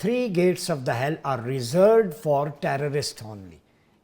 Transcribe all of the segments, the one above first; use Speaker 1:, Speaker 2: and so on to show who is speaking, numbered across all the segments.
Speaker 1: 3 gates of the hell are reserved for terrorists only।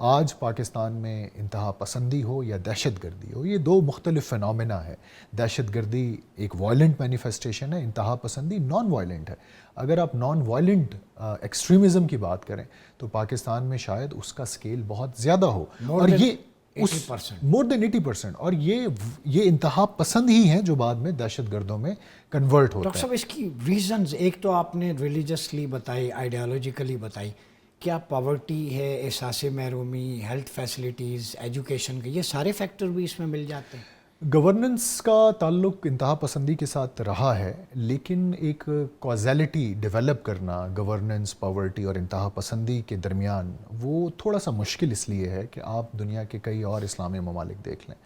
Speaker 2: آج پاکستان میں انتہا پسندی ہو یا دہشت گردی ہو، یہ دو مختلف فینومینا ہے. دہشت گردی ایک وائلنٹ مینیفیسٹیشن ہے، انتہا پسندی نان وائلنٹ ہے. اگر آپ نان وائلنٹ ایکسٹریمزم کی بات کریں تو پاکستان میں شاید اس کا سکیل بہت زیادہ ہو، اور یہ
Speaker 1: 80%.
Speaker 2: مور دین 80%، اور یہ انتہا پسند ہی ہیں جو بعد میں دہشت گردوں میں کنورٹ ہوتے
Speaker 1: ڈاکٹر
Speaker 2: ہیں.
Speaker 1: صاحب اس کی ریزنز، ایک تو آپ نے ریلیجسلی بتائی، آئیڈیالوجیکلی بتائی، کیا پاورٹی ہے، احساس محرومی، ہیلتھ فیسلٹیز، ایجوکیشن کے، یہ سارے فیکٹر بھی اس میں مل جاتے ہیں؟
Speaker 2: گورننس کا تعلق انتہا پسندی کے ساتھ رہا ہے، لیکن ایک کازیلٹی ڈیولپ کرنا گورننس، پاورٹی اور انتہا پسندی کے درمیان وہ تھوڑا سا مشکل اس لیے ہے کہ آپ دنیا کے کئی اور اسلامی ممالک دیکھ لیں.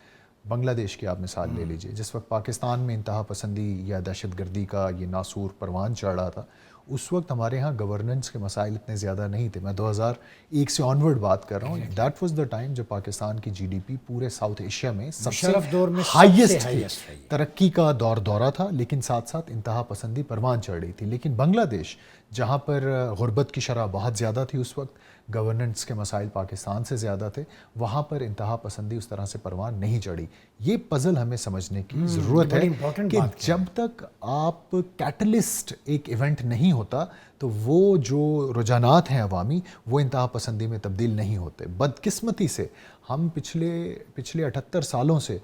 Speaker 2: بنگلہ دیش کی آپ مثال لے لیجئے. جس وقت پاکستان میں انتہا پسندی یا دہشت گردی کا یہ ناسور پروان چڑھ رہا تھا، اس وقت ہمارے ہاں گورننس کے مسائل اتنے زیادہ نہیں تھے. میں 2001 سے آنورڈ بات کر رہا ہوں. دیٹ واز دا ٹائم جب پاکستان کی جی ڈی پی پورے ساؤتھ ایشیا میں سب سے
Speaker 1: مشرف دور میں
Speaker 2: ہائیسٹ
Speaker 1: رہی.
Speaker 2: ترقی کا دورہ تھا، لیکن ساتھ ساتھ انتہا پسندی پروان چڑھ رہی تھی. لیکن بنگلہ دیش، جہاں پر غربت کی شرح بہت زیادہ تھی اس وقت، گورننس کے مسائل پاکستان سے زیادہ تھے، وہاں پر انتہا پسندی اس طرح سے پروان نہیں چڑھی. یہ پزل ہمیں سمجھنے کی ضرورت ہے کہ جب تک آپ کیٹلسٹ ایک ایونٹ نہیں ہوتا تو وہ جو رجحانات ہیں عوامی، وہ انتہا پسندی میں تبدیل نہیں ہوتے. بدقسمتی سے ہم پچھلے 78 سالوں سے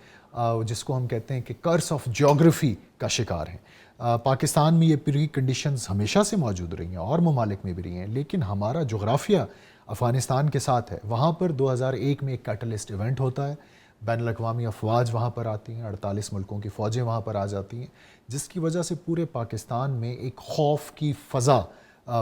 Speaker 2: جس کو ہم کہتے ہیں کہ کرس آف جیوگرافی کا شکار ہیں. پاکستان میں یہ پری کنڈیشنز ہمیشہ سے موجود رہی ہیں اور ممالک میں بھی رہی ہیں، لیکن ہمارا جغرافیہ افغانستان کے ساتھ ہے. وہاں پر 2001 میں ایک کیٹلسٹ ایونٹ ہوتا ہے، بین الاقوامی افواج وہاں پر آتی ہیں، 48 ملکوں کی فوجیں وہاں پر آ جاتی ہیں، جس کی وجہ سے پورے پاکستان میں ایک خوف کی فضا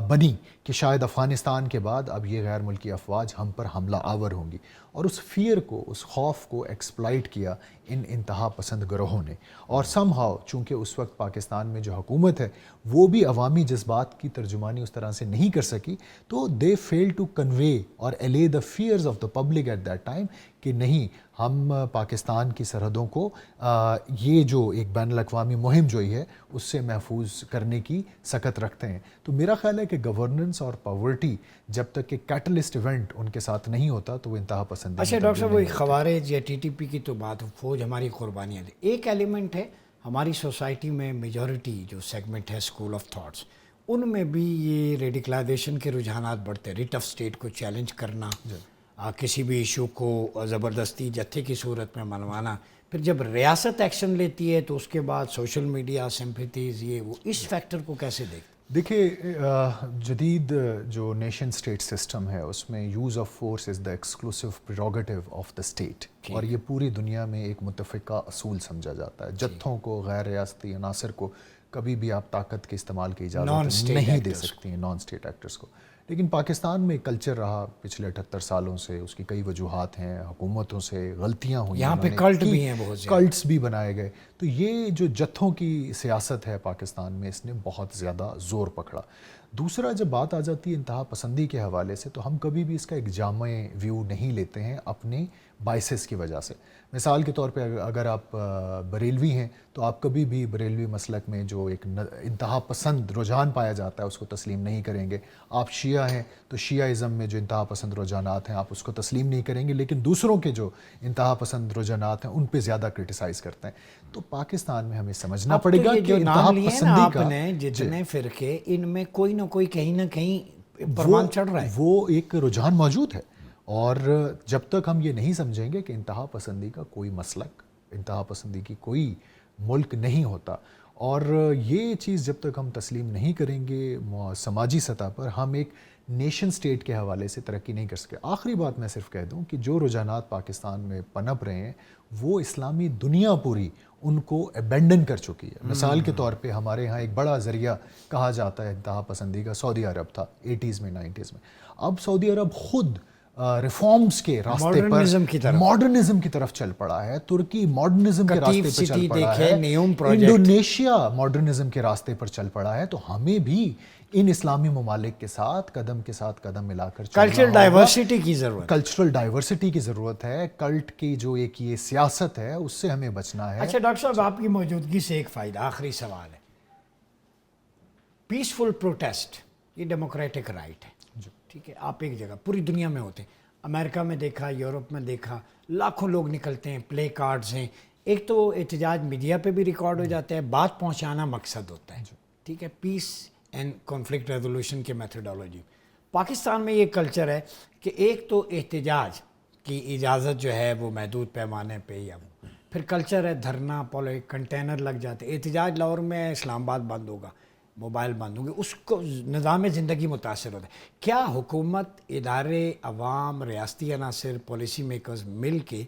Speaker 2: بنی کہ شاید افغانستان کے بعد اب یہ غیر ملکی افواج ہم پر حملہ آور ہوں گی. اور اس فیئر کو، اس خوف کو ایکسپلائٹ کیا ان انتہا پسند گروہوں نے. اور سم ہاؤ چونکہ اس وقت پاکستان میں جو حکومت ہے وہ بھی عوامی جذبات کی ترجمانی اس طرح سے نہیں کر سکی، تو دے فیل ٹو کنوے اور allay the fears of the public at that time کہ نہیں، ہم پاکستان کی سرحدوں کو یہ جو ایک بین الاقوامی مہم جو ہے اس سے محفوظ کرنے کی سکت رکھتے ہیں. تو میرا خیال ہے کہ گورننس اور پاورٹی جب تک کہ کیٹلسٹ ایونٹ ان کے ساتھ نہیں ہوتا تو وہ انتہا پسندی.
Speaker 1: اچھا ڈاکٹر صاحب، وہی خوارج یا ٹی ٹی پی کی تو بات، فوج ہماری قربانیاں دے. ایک ایلیمنٹ ہے ہماری سوسائٹی میں، میجورٹی جو سیگمنٹ ہے اسکول آف تھاٹس، ان میں بھی یہ ریڈیکلائزیشن کے رجحانات بڑھتے ہیں. ریٹ آف اسٹیٹ کو چیلنج کرنا، کسی بھی ایشو کو زبردستی جتھے کی صورت میں منوانا، پھر جب ریاست ایکشن لیتی ہے تو اس کے بعد سوشل میڈیا، سمپیتیز، یہ وہ، اس فیکٹر کو کیسے دیکھتے؟
Speaker 2: دیکھیے، جدید جو نیشن سٹیٹ سسٹم ہے اس میں use of force is the exclusive prerogative of the state, اور یہ پوری دنیا میں ایک متفقہ اصول سمجھا جاتا ہے. جتھوں کو، غیر ریاستی عناصر کو کبھی بھی آپ طاقت کے استعمال کی اجازت نہیں دے سکتی ہیں، نان اسٹیٹ ایکٹرز کو. لیکن پاکستان میں کلچر رہا پچھلے 78 سالوں سے، اس کی کئی وجوہات ہیں، حکومتوں سے غلطیاں ہوئی،
Speaker 1: یہاں پہ کلٹ بھی ہیں، بہت زیادہ
Speaker 2: کلٹس بھی بنائے گئے. تو یہ جو جتھوں کی سیاست ہے پاکستان میں، اس نے بہت زیادہ زور پکڑا. دوسرا، جب بات آ جاتی ہے انتہا پسندی کے حوالے سے، تو ہم کبھی بھی اس کا ایک جامع ویو نہیں لیتے ہیں اپنے بائسز کی وجہ سے. مثال کے طور پہ اگر آپ بریلوی ہیں تو آپ کبھی بھی بریلوی مسلک میں جو ایک انتہا پسند رجحان پایا جاتا ہے اس کو تسلیم نہیں کریں گے. آپ شیعہ ہیں تو شیعہ ازم میں جو انتہا پسند رجحانات ہیں آپ اس کو تسلیم نہیں کریں گے، لیکن دوسروں کے جو انتہا پسند رجحانات ہیں ان پہ زیادہ کرٹیسائز کرتے ہیں. تو پاکستان میں ہمیں سمجھنا پڑے گا کہ انتہا پسندی کا
Speaker 1: جتنے فرقے، ان میں کوئی نہ کہیں پروان چڑھ رہا ہے،
Speaker 2: وہ ایک رجحان موجود ہے. اور جب تک ہم یہ نہیں سمجھیں گے کہ انتہا پسندی کا کوئی مسلک، انتہا پسندی کی کوئی ملک نہیں ہوتا، اور یہ چیز جب تک ہم تسلیم نہیں کریں گے سماجی سطح پر، ہم ایک نیشن سٹیٹ کے حوالے سے ترقی نہیں کر سکے. آخری بات میں صرف کہہ دوں کہ جو رجحانات پاکستان میں پنپ رہے ہیں وہ اسلامی دنیا پوری ان کو ابینڈن کر چکی ہے. مثال کے طور پہ ہمارے ہاں ایک بڑا ذریعہ کہا جاتا ہے انتہا پسندی کا سعودی عرب تھا 80s میں 90s میں. اب سعودی عرب خود ریفارمز کے راستے پر ماڈرنزم کی طرف چل پڑا ہے. ترکی ماڈرنزم کے راستے پر چل پڑا ہے، انڈونیشیا ماڈرنزم کے راستے پر چل پڑا ہے. تو ہمیں بھی ان اسلامی ممالک کے ساتھ قدم ملا کر
Speaker 1: کلچرل ڈائیورسٹی کی ضرورت،
Speaker 2: کلچرل ڈائیورسٹی کی ضرورت ہے. کلٹ کی جو ایک یہ سیاست ہے اس سے ہمیں بچنا ہے.
Speaker 1: اچھا ڈاکٹر صاحب، آپ کی موجودگی سے ایک فائدہ، آخری سوال ہے. پیسفل پروٹیسٹ یہ ڈیموکریٹک رائٹ ہے، ٹھیک ہے، آپ ایک جگہ پوری دنیا میں ہوتے ہیں. امریکہ میں دیکھا، یورپ میں دیکھا، لاکھوں لوگ نکلتے ہیں، پلے کارڈز ہیں. ایک تو احتجاج میڈیا پہ بھی ریکارڈ ہو جاتا ہے، بات پہنچانا مقصد ہوتا ہے، ٹھیک ہے، پیس اینڈ کانفلکٹ ریزولوشن کے میتھڈالوجی. پاکستان میں یہ کلچر ہے کہ ایک تو احتجاج کی اجازت جو ہے وہ محدود پیمانے پہ یا وہ، پھر کلچر ہے دھرنا، کنٹینر لگ جاتے. احتجاج لاہور میں اسلام آباد بند ہوگا، موبائل بند ہوں گے، اس کو نظام زندگی متاثر ہوتا ہے. کیا حکومت، ادارے، عوام، ریاستی عناصر، پالیسی میکرز مل کے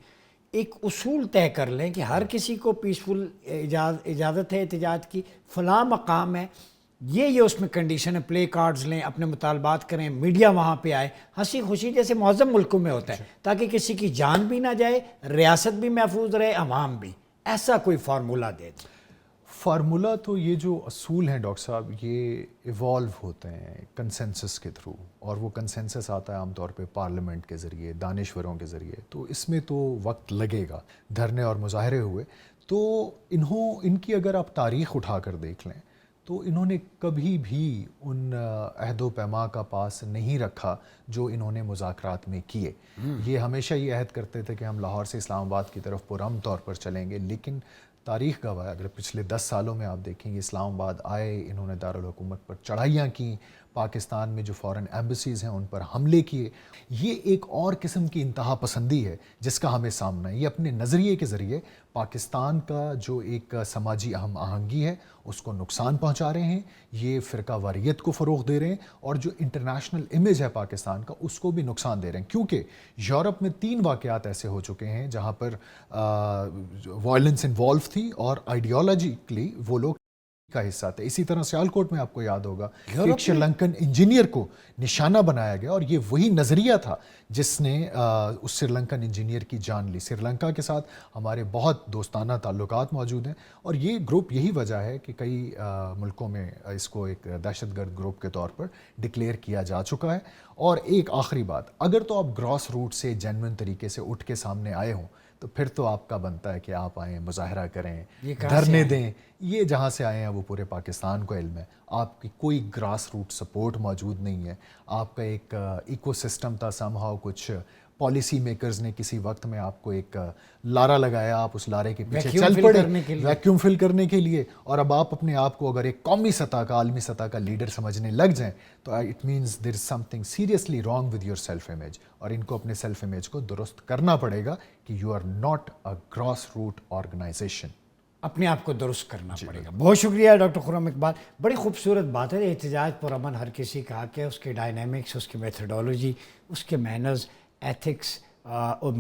Speaker 1: ایک اصول طے کر لیں کہ ہر کسی کو پیسفل اجازت ہے احتجاج کی، فلاں مقام ہے، یہ اس میں کنڈیشن ہے، پلے کارڈز لیں، اپنے مطالبات کریں، میڈیا وہاں پہ آئے، ہنسی خوشی جیسے معظم ملکوں میں ہوتا ہے، تاکہ کسی کی جان بھی نہ جائے، ریاست بھی محفوظ رہے، عوام بھی. ایسا کوئی فارمولہ دے دیں.
Speaker 2: فارمولہ تو یہ جو اصول ہیں ڈاکٹر صاحب، یہ ایوالو ہوتے ہیں کنسنسس کے تھرو، اور وہ کنسنسس آتا ہے عام طور پہ پارلیمنٹ کے ذریعے، دانشوروں کے ذریعے. تو اس میں تو وقت لگے گا. دھرنے اور مظاہرے ہوئے تو ان کی اگر آپ تاریخ اٹھا کر دیکھ لیں تو انہوں نے کبھی بھی ان عہد و پیما کا پاس نہیں رکھا جو انہوں نے مذاکرات میں کیے. یہ ہمیشہ یہ عہد کرتے تھے کہ ہم لاہور سے اسلام آباد کی طرف پرامن طور پر چلیں گے، لیکن تاریخ گواہ ہے، اگر پچھلے 10 سالوں میں آپ دیکھیں گے اسلام آباد آئے، انہوں نے دارالحکومت پر چڑھائیاں کیں، پاکستان میں جو فورن ایمبیسیز ہیں ان پر حملے کیے. یہ ایک اور قسم کی انتہا پسندی ہے جس کا ہمیں سامنا ہے. یہ اپنے نظریے کے ذریعے پاکستان کا جو ایک سماجی ہم آہنگی ہے اس کو نقصان پہنچا رہے ہیں، یہ فرقہ واریت کو فروغ دے رہے ہیں، اور جو انٹرنیشنل امیج ہے پاکستان کا اس کو بھی نقصان دے رہے ہیں. کیونکہ یورپ میں 3 واقعات ایسے ہو چکے ہیں جہاں پر وائلنس انوالو تھی اور آئیڈیالوجیکلی وہ لوگ کا حصہ تھے. اسی طرح سیالکوٹ میں آپ کو یاد ہوگا کہ ایک شری لنکن انجینئر کو نشانہ بنایا گیا، اور یہ وہی نظریہ تھا جس نے اس سری لنکن انجینئر کی جان لی. سری لنکا کے ساتھ ہمارے بہت دوستانہ تعلقات موجود ہیں، اور یہ گروپ یہی وجہ ہے کہ کئی ملکوں میں اس کو ایک دہشت گرد گروپ کے طور پر ڈکلیئر کیا جا چکا ہے. اور ایک آخری بات، اگر تو آپ گراس روٹ سے جینوئن طریقے سے اٹھ کے سامنے آئے ہوں تو پھر تو آپ کا بنتا ہے کہ آپ آئیں، مظاہرہ کریں، دھرنے دیں. یہ جہاں سے آئے ہیں وہ پورے پاکستان کو علم ہے. آپ کی کوئی گراس روٹ سپورٹ موجود نہیں ہے. آپ کا ایک ایکو سسٹم تھا، سم ہاؤ کچھ پالیسی میکرز نے کسی وقت میں آپ کو ایک لارا لگایا، آپ اس لارے کے پیچھے چل پڑے ویکیوم فل کرنے کے لیے، اور اب آپ اپنے آپ کو اگر ایک قومی سطح کا، عالمی سطح کا لیڈر سمجھنے لگ جائیں تو it means there is some thing seriously wrong with your self image. اور ان کو اپنے سیلف امیج کو درست کرنا پڑے گا کہ you are not a grass root organisation.
Speaker 1: اپنے آپ کو درست کرنا پڑے گا. بہت شکریہ ڈاکٹر خرم اقبال. بڑی خوبصورت بات ہے، احتجاج پرامن ہر کسی کا حق ہے، اس کے ڈائنامکس، اس کی میتھڈالوجی، اس کے مینرز، ایتھکس اور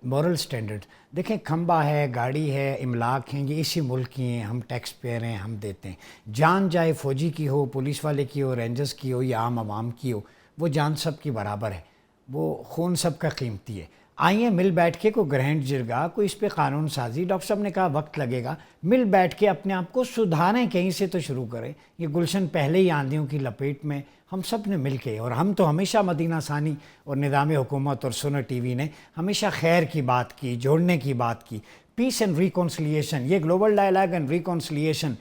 Speaker 1: مورل سٹینڈرڈ. دیکھیں، کھمبا ہے، گاڑی ہے، املاک ہیں، یہ اسی ملک کی ہیں، ہم ٹیکس پیئر ہیں، ہم دیتے ہیں. جان جائے فوجی کی ہو، پولیس والے کی ہو، رینجرز کی ہو یا عام عوام کی ہو، وہ جان سب کی برابر ہے، وہ خون سب کا قیمتی ہے. آئیے مل بیٹھ کے کوئی گرینڈ جرگا، کوئی اس پہ قانون سازی، ڈاکٹر صاحب نے کہا وقت لگے گا، مل بیٹھ کے اپنے آپ کو سدھاریں، کہیں سے تو شروع کریں. یہ گلشن پہلے ہی آندھیوں کی لپیٹ میں، ہم سب نے مل کے، اور ہم تو ہمیشہ مدینہ ثانی اور نظام حکومت اور سنر ٹی وی نے ہمیشہ خیر کی بات کی، جوڑنے کی بات کی، پیس اینڈ ریکونسلیشن، یہ گلوبل ڈائلاگ اینڈ ریکونسلیشن،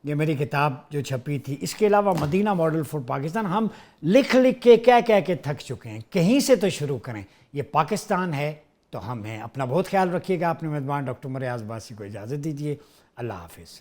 Speaker 1: یہ میری کتاب جو چھپی تھی. اس کے علاوہ مدینہ ماڈل فار پاکستان، ہم لکھ کے کہہ کے تھک چکے ہیں. کہیں سے تو شروع کریں. یہ پاکستان ہے تو ہم ہیں. اپنا بہت خیال رکھیے گا. اپنے میزبان ڈاکٹر مریاض عباسی کو اجازت دیجیے. اللہ حافظ.